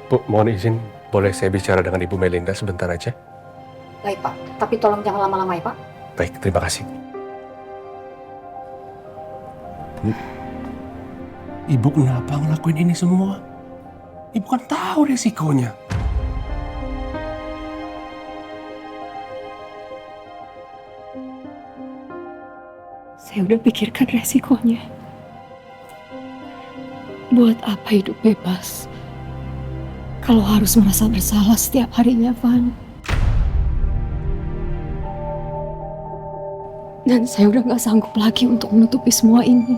Bu, mohon izin, boleh saya bicara dengan Ibu Melinda sebentar aja? Baik Pak, tapi tolong jangan lama-lama ya Pak. Baik, terima kasih. Bu, Ibu kenapa ngelakuin ini semua? Ibu kan tahu resikonya. Saya udah pikirkan resikonya. Buat apa hidup bebas kalau harus merasa bersalah setiap harinya, Van? Dan saya udah gak sanggup lagi untuk menutupi semua ini.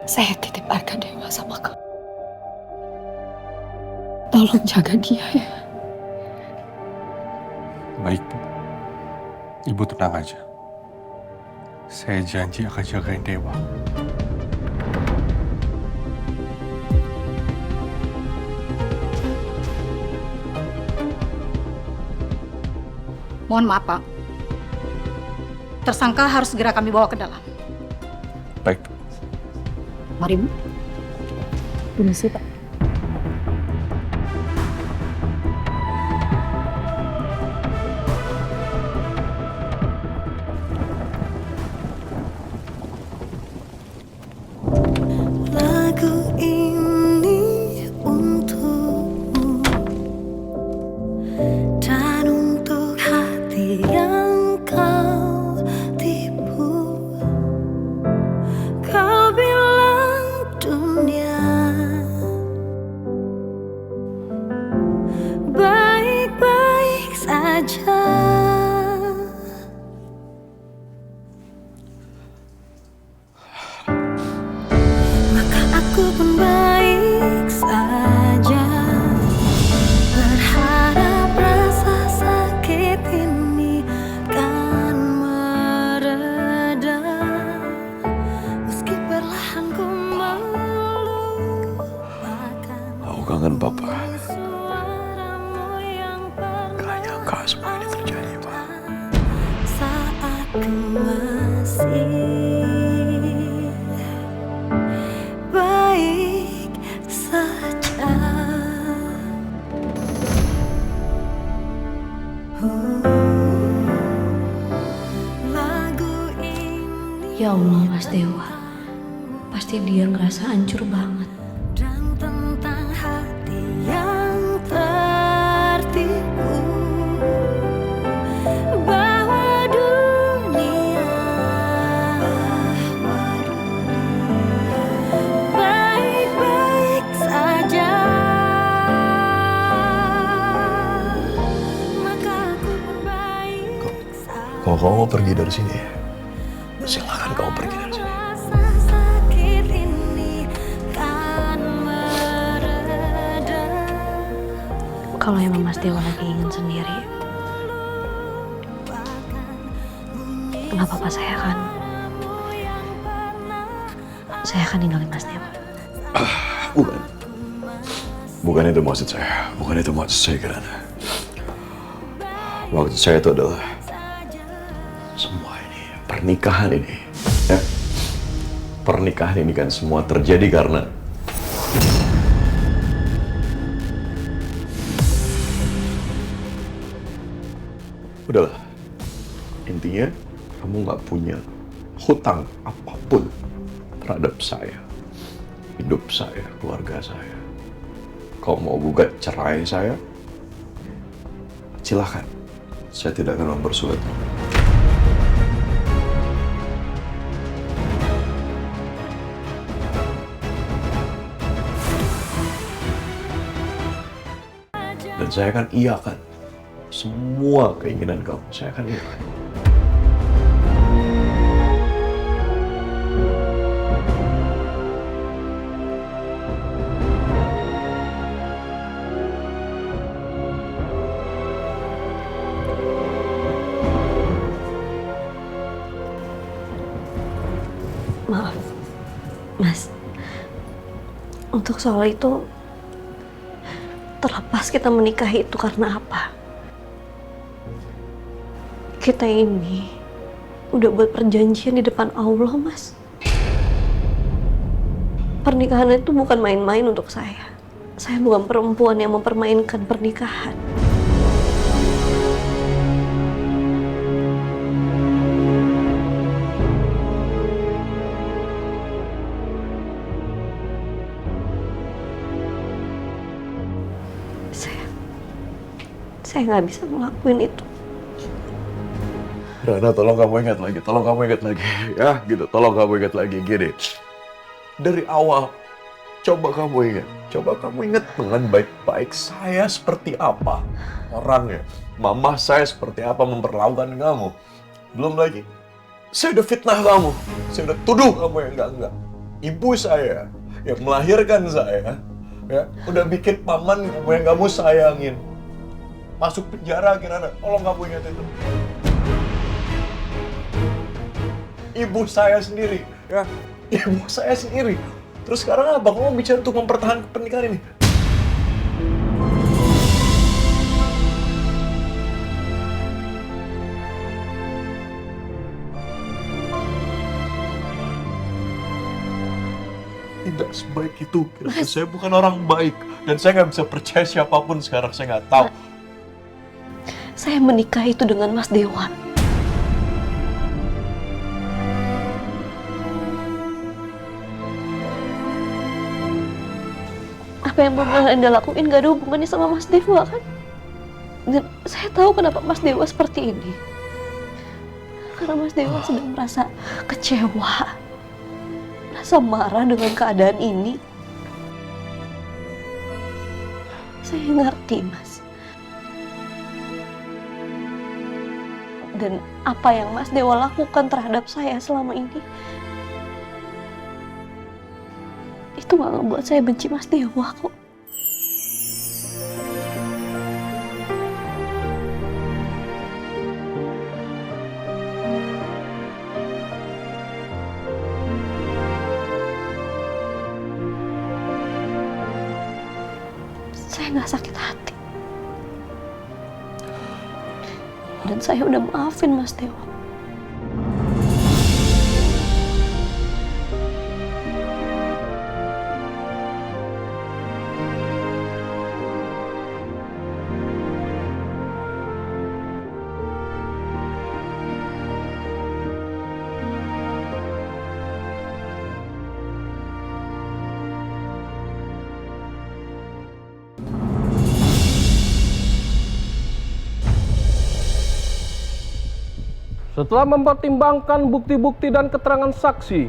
Saya titip harga Dewa sama kamu. Tolong jaga dia ya. Baik, Bu. Ibu tenang aja. Saya janji akan jagain Dewa. Mohon maaf Pak. Tersangka harus segera kami bawa ke dalam. Baik, Bu. Mari Bu. Permisi, Pak. Lagu ini untukmu dan untuk hati yang kau tipu. Kau bilang dunia baik-baik saja. Maka aku pun baik saja, berharap rasa sakit ini kan mereda, meski perlahan ku melupakan. Aku kangen Papa. Suaramu yang Gak nyangka semua ini terjadi, Pak. saat ku masih baik saja. Lagu ini Ya Allah, Mas Dewa. Pasti dia ngerasa hancur banget. dan tentang hati yang tertipu, bahwa dunia baik-baik saja. Maka aku pun baik saja. Kalau kamu mau pergi dari sini, silakan kamu pergi dari sini. Rasa sakit ini kan mereda. Kalau emang Mas Dewa lagi ingin sendiri, nggak apa-apa, saya akan ninggalin Mas Dewa. Bukan. Bukan itu maksud saya. Bukan itu maksud saya, Kirana. Maksud saya itu adalah semua ini, pernikahan ini. Ya. Pernikahan ini kan semua terjadi karena udahlah. Intinya kamu nggak punya hutang apapun terhadap saya, hidup saya, keluarga saya. Kau mau gugat cerai saya, silahkan. Saya tidak akan mempersulit. Dan saya akan iakan semua keinginan kamu. Saya akan iakan. Maaf, Mas. Untuk soal itu, terlepas kita menikahi itu karena apa, kita ini udah buat perjanjian di depan Allah, Mas. Pernikahan itu bukan main-main untuk saya. Saya bukan perempuan yang mempermainkan pernikahan. Saya nggak bisa ngelakuin itu. Rana, tolong kamu ingat lagi, ya gitu, tolong kamu ingat lagi, gini. Dari awal, coba kamu ingat dengan baik-baik saya seperti apa orangnya. Mama saya seperti apa memperlakukan kamu. Belum lagi, saya udah fitnah kamu, saya udah tuduh kamu yang enggak. Ibu saya yang melahirkan saya, ya udah bikin paman kamu yang kamu sayangin masuk penjara akhirnya. Tolong kamu ingat itu. Ibu saya sendiri, ya. Ibu saya sendiri. Terus sekarang apa? Kamu bicara untuk mempertahankan pernikahan ini? Tidak sebaik itu. Saya bukan orang baik. Dan saya nggak bisa percaya siapapun sekarang. Saya nggak tahu. Saya menikah itu dengan Mas Dewa. Apa yang pernah Anda lakuin gak ada hubungannya sama Mas Dewa kan? Dan saya tahu kenapa Mas Dewa seperti ini. Karena Mas Dewa sedang merasa kecewa, merasa marah dengan keadaan ini. Saya ngerti, Mas. Dan apa yang Mas Dewa lakukan terhadap saya selama ini, itu gak ngebuat saya benci Mas Dewa kok. Saya gak sakit hati. Dan saya udah maafin Mas Dewa. Setelah mempertimbangkan bukti-bukti dan keterangan saksi,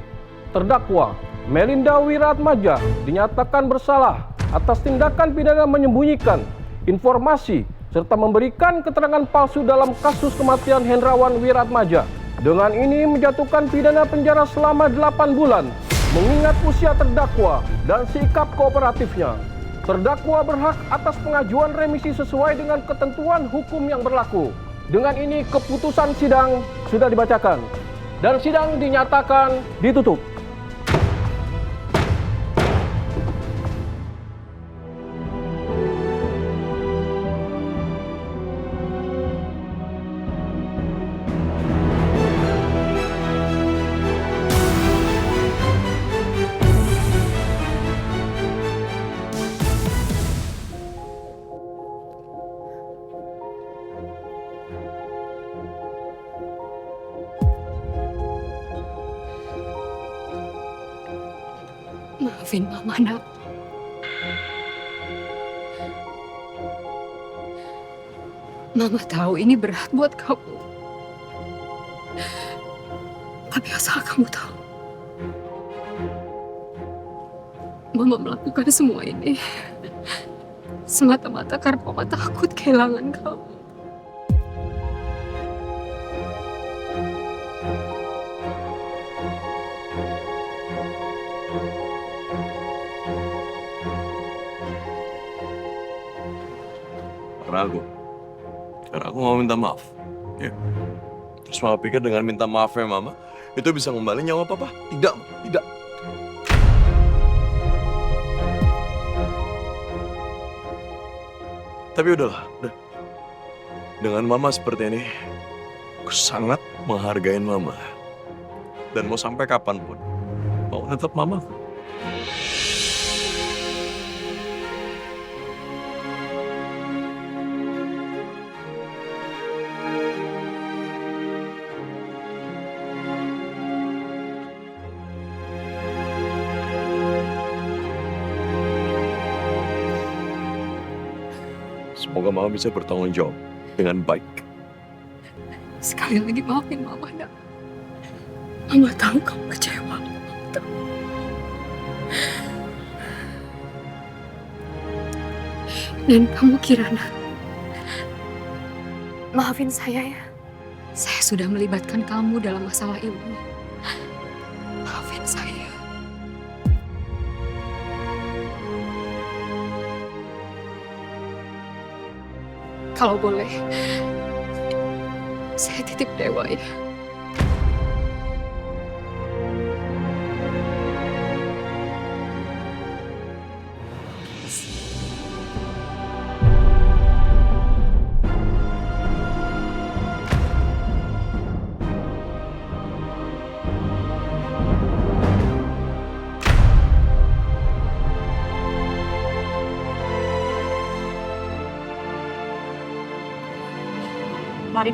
terdakwa Melinda Wiratmadja dinyatakan bersalah atas tindakan pidana menyembunyikan informasi serta memberikan keterangan palsu dalam kasus kematian Hendrawan Wiratmadja. Dengan ini menjatuhkan pidana penjara selama 8 bulan, mengingat usia terdakwa dan sikap kooperatifnya. Terdakwa berhak atas pengajuan remisi sesuai dengan ketentuan hukum yang berlaku. Dengan ini keputusan sidang sudah dibacakan dan sidang dinyatakan ditutup. Maafin Mama, Nak. Mama tahu ini berat buat kamu. Tapi asal kamu tahu, Mama melakukan semua ini semata-mata karena Mama takut kehilangan kamu. Karena aku mau minta maaf, ya. Terus Mama pikir dengan minta maafnya Mama itu bisa ngembali nyawa Papa? Tidak. Tapi udahlah. Dengan Mama seperti ini, aku sangat menghargai Mama. Dan mau sampai kapanpun, mau tetap Mama. Semoga Mama bisa bertanggung jawab dengan baik. Sekali lagi maafin Mama, nak. Mama tahu kamu kecewa. Mama tahu. Dan kamu, Kirana, maafin saya ya. Saya sudah melibatkan kamu dalam masalah ini. Maafin saya. Kalau boleh, saya titip Dewa ya. Mari.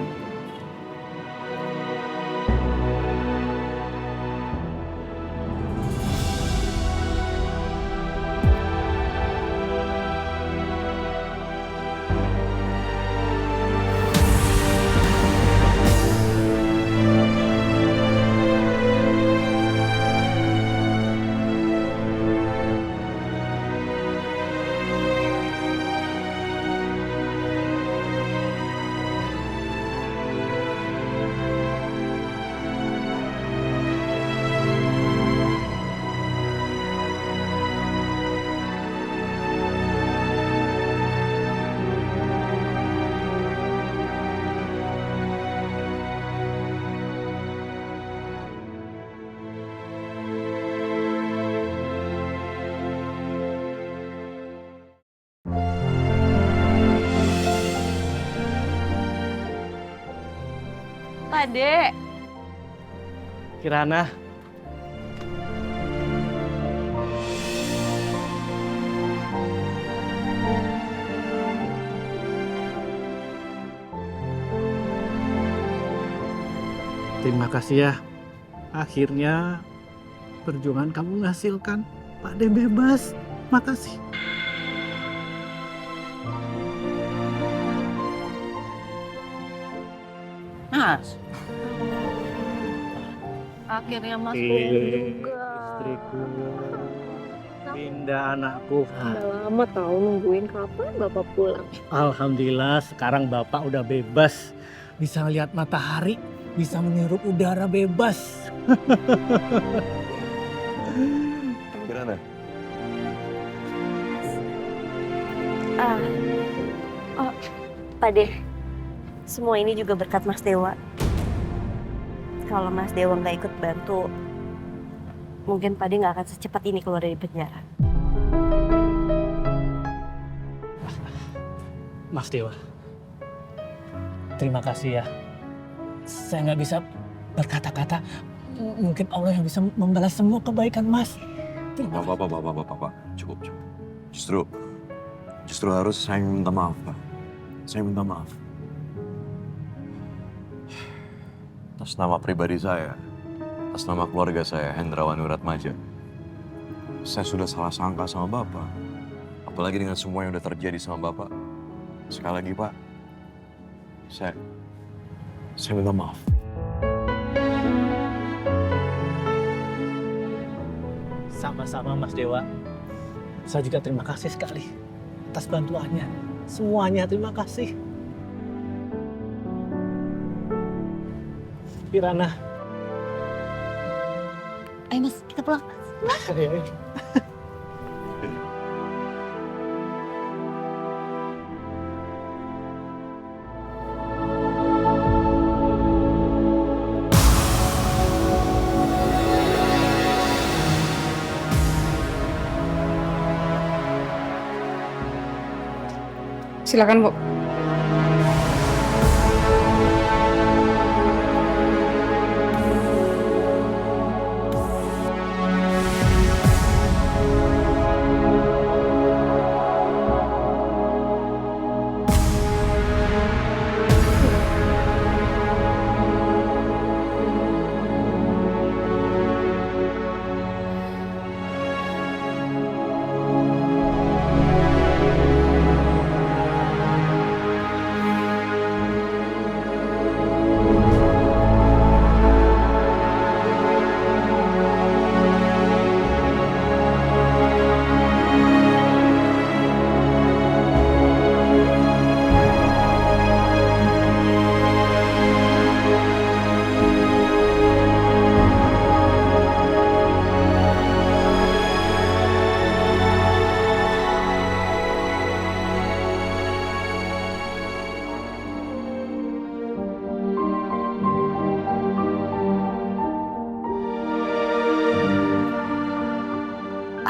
Dek. Kirana. Terima kasih ya. Akhirnya perjuangan kamu menghasilkan Pak De bebas. Makasih. Mas. Akhirnya Mas pulang juga. Istriku. Pindah anakku. Udah lama tahu nungguin kapan Bapak pulang. Alhamdulillah sekarang Bapak udah bebas. Bisa lihat matahari, bisa menghirup udara bebas. Kirana, Pak De, semua ini juga berkat Mas Dewa. Kalau Mas Dewa nggak ikut bantu, mungkin Pak De nggak akan secepat ini keluar dari penjara. Mas Dewa, terima kasih ya. Saya nggak bisa berkata-kata. Mungkin Allah yang bisa membalas semua kebaikan Mas. Bapak, cukup. Justru harus saya minta maaf, Pak. Saya minta maaf. Atas nama pribadi saya, atas nama keluarga saya, Hendrawan Wiratmaja. Saya sudah salah sangka sama Bapak. Apalagi dengan semua yang udah terjadi sama Bapak. Sekali lagi, Pak, saya minta maaf. Sama-sama Mas Dewa. Saya juga terima kasih sekali atas bantuannya. Semuanya terima kasih. Kirana. Ayo Mas, kita pulang. Ayo. Silakan, Bu.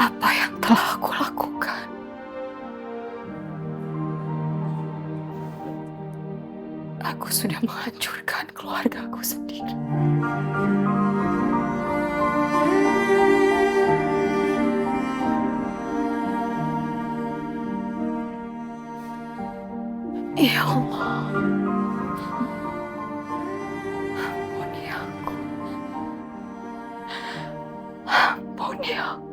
apa yang telah aku lakukan. Aku sudah menghancurkan keluargaku sendiri. Ya Allah, ampuni aku. Ampuni aku.